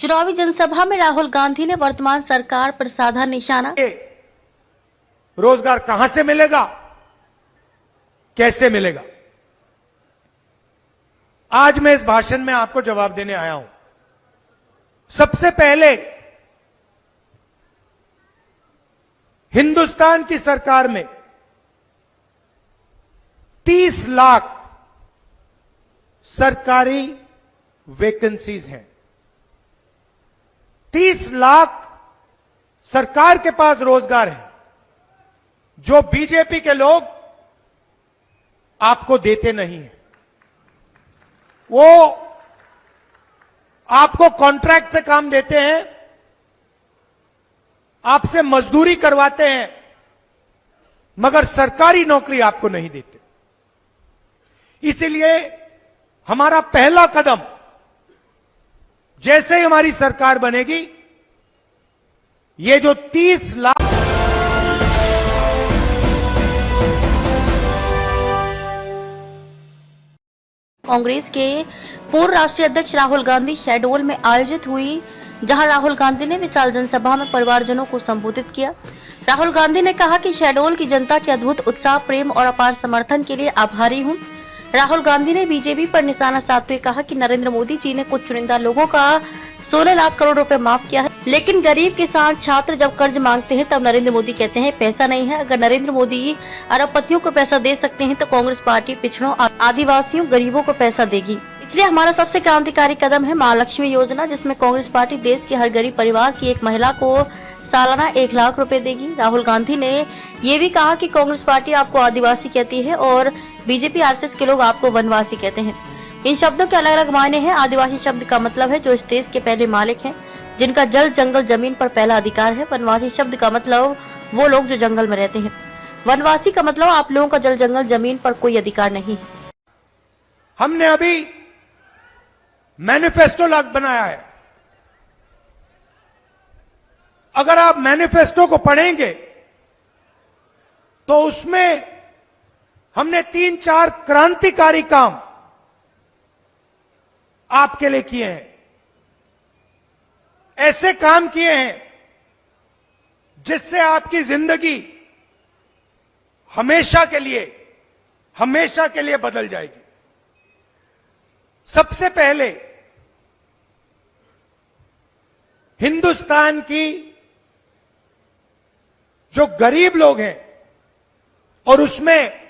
चुनावी जनसभा में राहुल गांधी ने वर्तमान सरकार पर साधा निशाना। रोजगार कहां से मिलेगा, कैसे मिलेगा? आज मैं इस भाषण में आपको जवाब देने आया हूं। सबसे पहले हिंदुस्तान की सरकार में 30 लाख सरकारी वैकेंसीज हैं। 30 लाख सरकार के पास रोजगार है जो बीजेपी के लोग आपको देते नहीं है। वो आपको कॉन्ट्रैक्ट पे काम देते हैं, आपसे मजदूरी करवाते हैं, मगर सरकारी नौकरी आपको नहीं देते। इसलिए हमारा पहला कदम, जैसे ही हमारी सरकार बनेगी, ये जो 30 लाख कांग्रेस के पूर्व राष्ट्रीय अध्यक्ष राहुल गांधी शहडोल में आयोजित हुई, जहां राहुल गांधी ने विशाल जनसभा में परिवारजनों को संबोधित किया। राहुल गांधी ने कहा कि शहडोल की जनता के अद्भुत उत्साह, प्रेम और अपार समर्थन के लिए आभारी हूं। राहुल गांधी ने बीजेपी पर निशाना साधते हुए कहा कि नरेंद्र मोदी जी ने कुछ चुनिंदा लोगों का 16 लाख करोड़ रुपए माफ किया है, लेकिन गरीब किसान छात्र जब कर्ज मांगते हैं तब नरेंद्र मोदी कहते हैं पैसा नहीं है। अगर नरेंद्र मोदी अरबपतियों को पैसा दे सकते हैं तो कांग्रेस पार्टी पिछड़ों, आदिवासियों, गरीबों को पैसा देगी। इसलिए हमारा सबसे क्रांतिकारी कदम है महालक्ष्मी योजना, जिसमें कांग्रेस पार्टी देश के हर गरीब परिवार की एक महिला को सालाना 1 लाख रुपए देगी। राहुल गांधी ने ये भी कहा कि कांग्रेस पार्टी आपको आदिवासी कहती है और बीजेपी आरएसएस के लोग आपको वनवासी कहते हैं। इन शब्दों के अलग अलग मायने हैं। आदिवासी शब्द का मतलब है जो इस देश के पहले मालिक हैं, जिनका जल, जंगल, जमीन पर पहला अधिकार है। वनवासी शब्द का मतलब वो लोग जो जंगल में रहते हैं। वनवासी का मतलब आप लोगों का जल, जंगल, जमीन पर कोई अधिकार नहीं है। हमने अभी मैनिफेस्टो बनाया है। अगर आप मैनिफेस्टो को पढ़ेंगे तो उसमें हमने 3-4 क्रांतिकारी काम आपके लिए किए हैं। ऐसे काम किए हैं जिससे आपकी जिंदगी हमेशा के लिए बदल जाएगी। सबसे पहले हिंदुस्तान की जो गरीब लोग हैं, और उसमें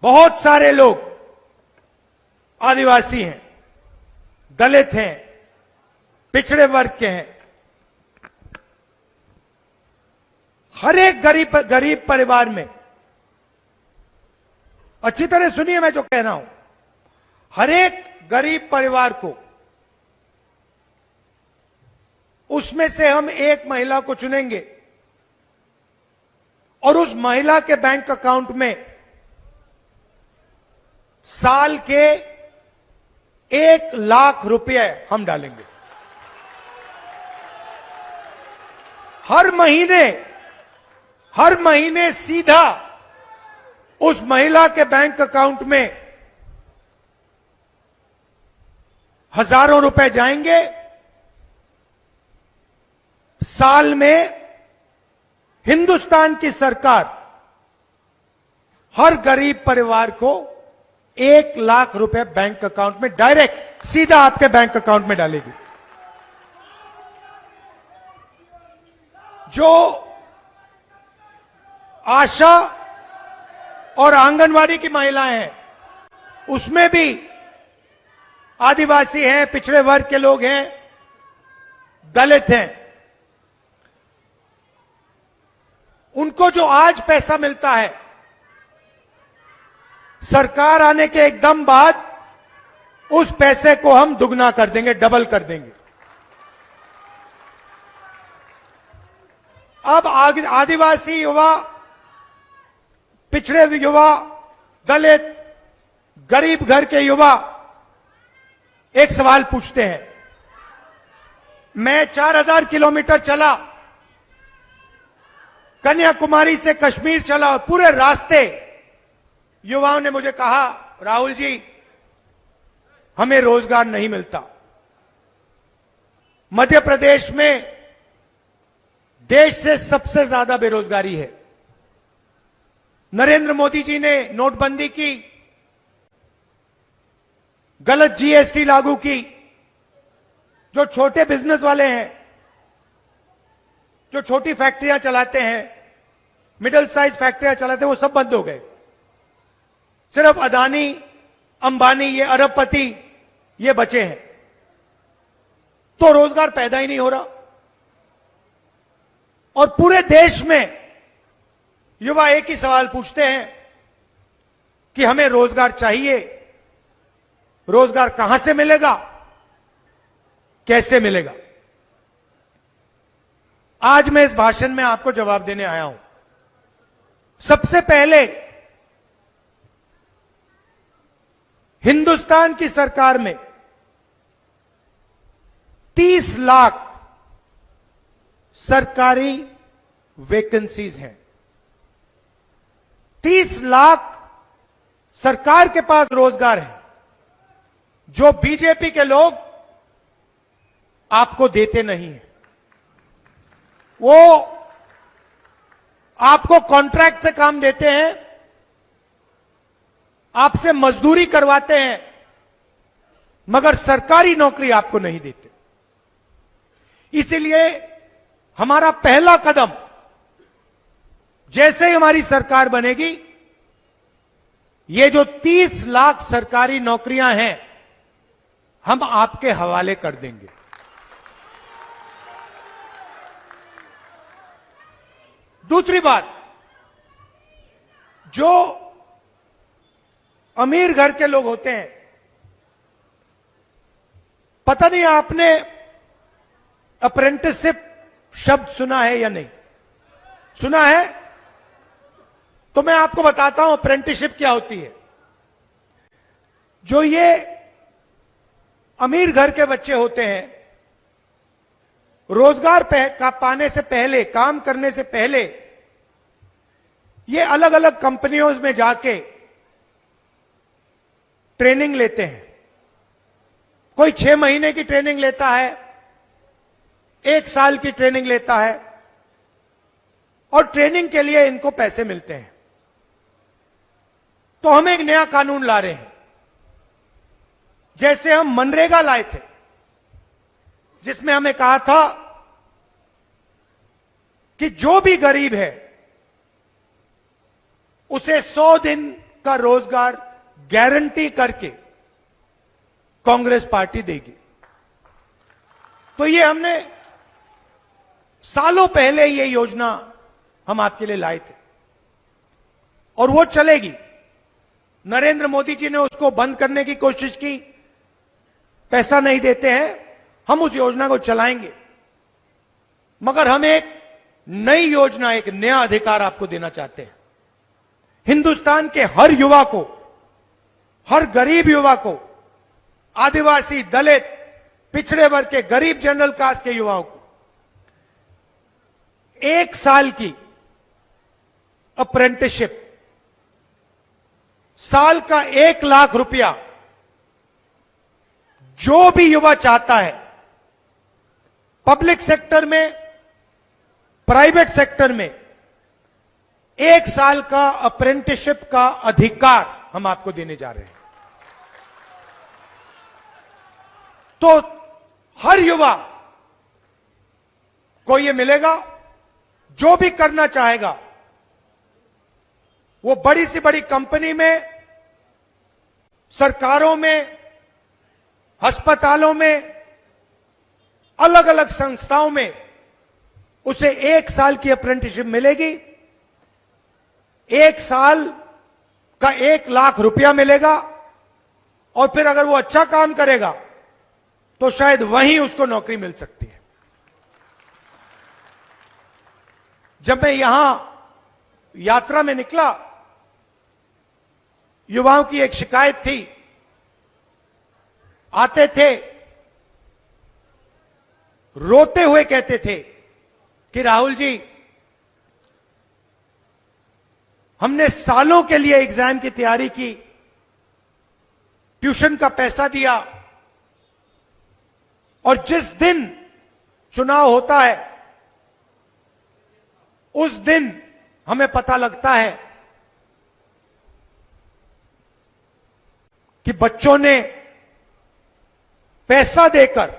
बहुत सारे लोग आदिवासी हैं, दलित हैं, पिछड़े वर्ग के हैं, हर एक गरीब परिवार में, अच्छी तरह सुनिए मैं जो कह रहा हूं, हर एक गरीब परिवार को उसमें से हम एक महिला को चुनेंगे और उस महिला के बैंक अकाउंट में साल के 1 लाख रुपए हम डालेंगे। हर महीने सीधा उस महिला के बैंक अकाउंट में हजारों रुपए जाएंगे। साल में हिंदुस्तान की सरकार हर गरीब परिवार को 1 लाख रुपए बैंक अकाउंट में डायरेक्ट सीधा आपके बैंक अकाउंट में डालेगी। जो आशा और आंगनवाड़ी की महिलाएं हैं, उसमें भी आदिवासी हैं, पिछड़े वर्ग के लोग हैं, दलित हैं। उनको जो आज पैसा मिलता है, सरकार आने के एकदम बाद उस पैसे को हम दुगना कर देंगे, डबल कर देंगे। अब आदिवासी युवा, पिछड़े युवा, दलित, गरीब घर के युवा एक सवाल पूछते हैं। मैं 4000 किलोमीटर चला, कन्याकुमारी से कश्मीर चला, पूरे रास्ते युवाओं ने मुझे कहा, राहुल जी हमें रोजगार नहीं मिलता। मध्य प्रदेश में देश से सबसे ज्यादा बेरोजगारी है। नरेंद्र मोदी जी ने नोटबंदी की, गलत जीएसटी लागू की, जो छोटे बिजनेस वाले हैं, जो छोटी फैक्ट्रियां चलाते हैं, मिडिल साइज फैक्ट्रियां चलाते हैं, वो सब बंद हो गए। सिर्फ अदानी, अंबानी, ये अरबपति ये बचे हैं। तो रोजगार पैदा ही नहीं हो रहा। और पूरे देश में युवा एक ही सवाल पूछते हैं कि हमें रोजगार चाहिए, रोजगार कहां से मिलेगा, कैसे मिलेगा। आज मैं इस भाषण में आपको जवाब देने आया हूं। सबसे पहले हिंदुस्तान की सरकार में 30 लाख सरकारी वैकेंसीज हैं। 30 लाख सरकार के पास रोजगार है, जो बीजेपी के लोग आपको देते नहीं है। वो आपको कॉन्ट्रैक्ट पे काम देते हैं, आपसे मजदूरी करवाते हैं, मगर सरकारी नौकरी आपको नहीं देते। इसीलिए हमारा पहला कदम, जैसे ही हमारी सरकार बनेगी, ये जो 30 लाख सरकारी नौकरियां हैं, हम आपके हवाले कर देंगे। दूसरी बात, जो अमीर घर के लोग होते हैं, पता नहीं आपने अप्रेंटिसशिप शब्द सुना है या नहीं सुना है, तो मैं आपको बताता हूं अप्रेंटिसशिप क्या होती है। जो ये अमीर घर के बच्चे होते हैं, रोजगार का पाने से पहले, काम करने से पहले, ये अलग अलग कंपनियों में जाके ट्रेनिंग लेते हैं। कोई 6 महीने की ट्रेनिंग लेता है, 1 साल की ट्रेनिंग लेता है, और ट्रेनिंग के लिए इनको पैसे मिलते हैं। तो हम एक नया कानून ला रहे हैं। जैसे हम मनरेगा लाए थे, जिसमें हमें कहा था कि जो भी गरीब है उसे 100 दिन का रोजगार गारंटी करके कांग्रेस पार्टी देगी। तो ये हमने सालों पहले ये योजना हम आपके लिए लाए थे, और वो चलेगी। नरेंद्र मोदी जी ने उसको बंद करने की कोशिश की, पैसा नहीं देते हैं, हम उस योजना को चलाएंगे। मगर हम एक नई योजना, एक नया अधिकार आपको देना चाहते हैं। हिंदुस्तान के हर युवा को, हर गरीब युवा को, आदिवासी, दलित, पिछड़े वर्ग के, गरीब जनरल कास्ट के युवाओं को 1 साल की अप्रेंटिसशिप, साल का 1 लाख रुपया, जो भी युवा चाहता है, पब्लिक सेक्टर में, प्राइवेट सेक्टर में, 1 साल का अप्रेंटिसशिप का अधिकार हम आपको देने जा रहे हैं। तो हर युवा को यह मिलेगा। जो भी करना चाहेगा, वो बड़ी से बड़ी कंपनी में, सरकारों में, अस्पतालों में, अलग अलग संस्थाओं में उसे 1 साल की अप्रेंटिसशिप मिलेगी। 1 साल का 1 लाख रुपया मिलेगा, और फिर अगर वो अच्छा काम करेगा तो शायद वहीं उसको नौकरी मिल सकती है। जब मैं यहां यात्रा में निकला, युवाओं की एक शिकायत थी। आते थे, रोते हुए कहते थे कि राहुल जी, हमने सालों के लिए एग्जाम की तैयारी की, ट्यूशन का पैसा दिया, और जिस दिन चुनाव होता है उस दिन हमें पता लगता है कि बच्चों ने पैसा देकर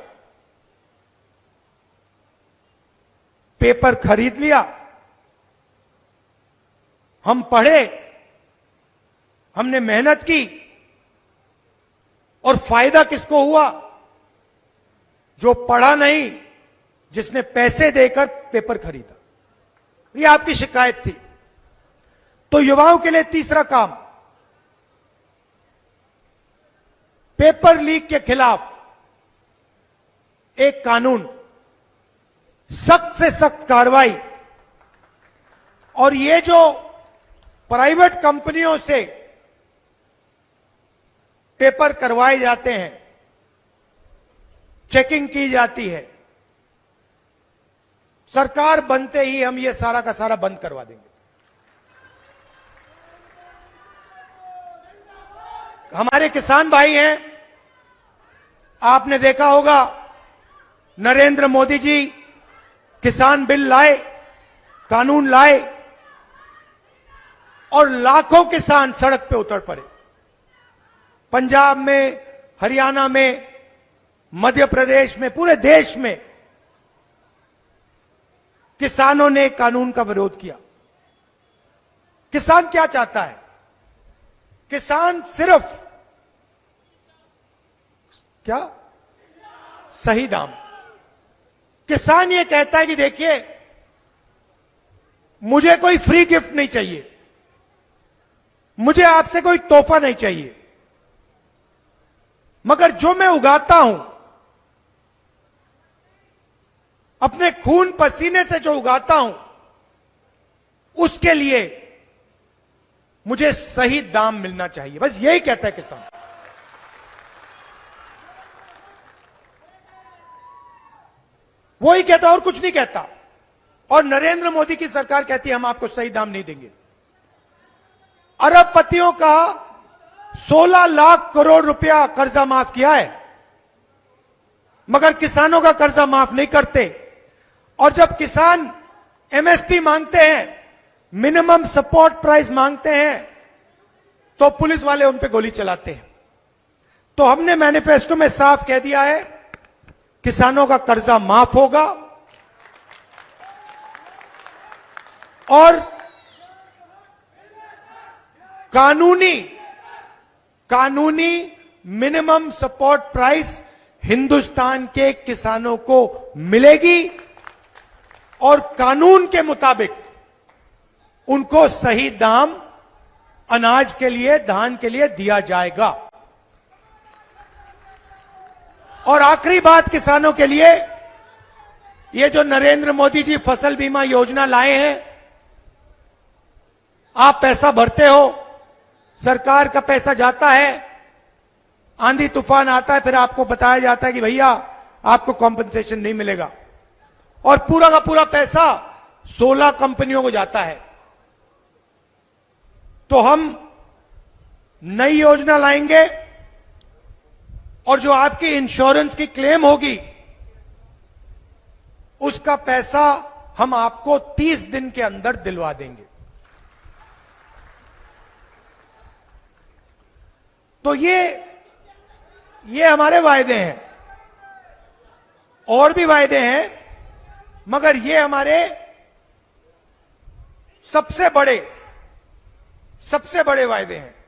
पेपर खरीद लिया, हम पढ़े, हमने मेहनत की, और फायदा किसको हुआ? जो पढ़ा नहीं, जिसने पैसे देकर पेपर खरीदा। ये आपकी शिकायत थी। तो युवाओं के लिए तीसरा काम, पेपर लीक के खिलाफ एक कानून, सख्त से सख्त कार्रवाई। और ये जो प्राइवेट कंपनियों से पेपर करवाए जाते हैं, चेकिंग की जाती है, सरकार बनते ही हम ये सारा का सारा बंद करवा देंगे। हमारे किसान भाई हैं, आपने देखा होगा नरेंद्र मोदी जी किसान बिल लाए, कानून लाए, और लाखों किसान सड़क पे उतर पड़े। पंजाब में, हरियाणा में, मध्य प्रदेश में, पूरे देश में किसानों ने कानून का विरोध किया। किसान क्या चाहता है? किसान सिर्फ क्या? सही दाम। किसान ये कहता है कि देखिए, मुझे कोई फ्री गिफ्ट नहीं चाहिए, मुझे आपसे कोई तोहफा नहीं चाहिए, मगर जो मैं उगाता हूं, अपने खून पसीने से जो उगाता हूं, उसके लिए मुझे सही दाम मिलना चाहिए। बस यही कहता है किसान। वो ही कहता, और कुछ नहीं कहता। और नरेंद्र मोदी की सरकार कहती है हम आपको सही दाम नहीं देंगे। अरबपतियों का 16 लाख करोड़ रुपया कर्जा माफ किया है, मगर किसानों का कर्जा माफ नहीं करते। और जब किसान एमएसपी मांगते हैं, मिनिमम सपोर्ट प्राइस मांगते हैं, तो पुलिस वाले उन पे गोली चलाते हैं। तो हमने मैनिफेस्टो में साफ कह दिया है, किसानों का कर्जा माफ होगा और कानूनी मिनिमम सपोर्ट प्राइस हिंदुस्तान के किसानों को मिलेगी और कानून के मुताबिक उनको सही दाम अनाज के लिए, धान के लिए दिया जाएगा। और आखिरी बात किसानों के लिए, ये जो नरेंद्र मोदी जी फसल बीमा योजना लाए हैं, आप पैसा भरते हो, सरकार का पैसा जाता है, आंधी तूफान आता है, फिर आपको बताया जाता है कि भैया आपको कॉम्पेंसेशन नहीं मिलेगा, और पूरा का पूरा पैसा 16 कंपनियों को जाता है। तो हम नई योजना लाएंगे और जो आपकी इंश्योरेंस की क्लेम होगी, उसका पैसा हम आपको 30 दिन के अंदर दिलवा देंगे। तो ये हमारे वायदे हैं। और भी वायदे हैं, मगर ये हमारे सबसे बड़े वायदे हैं।